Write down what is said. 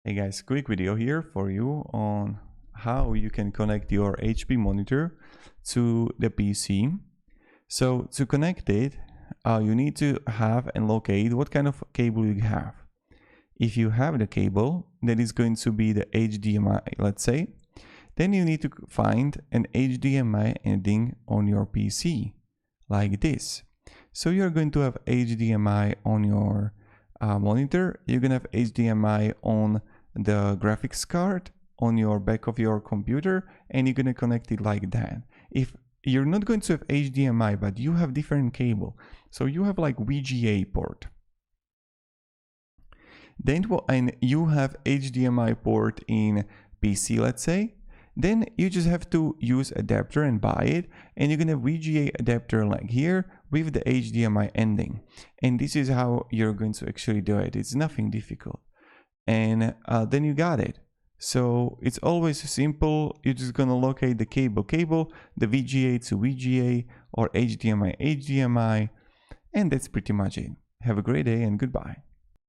Hey guys, quick video here for you on how you can connect your HP monitor to the PC. So to connect it, you need to have and locate what kind of cable you have. If you have the cable that is going to be the HDMI, let's say, then you need to find an HDMI ending on your PC like this. So you're going to have HDMI on your monitor. You're gonna have HDMI on the graphics card on your back of your computer, and you're gonna connect it like that. If you're not going to have HDMI, but you have different cable, so you have like VGA port, then and you have HDMI port in PC, let's say, then you just have to use adapter and buy it, and you're gonna have VGA adapter like here with the HDMI ending. And this is how you're going to actually do it. It's nothing difficult. And then you got it. So it's always simple. You're just gonna locate the cable, the VGA to VGA or HDMI, and that's pretty much it. Have a great day and goodbye.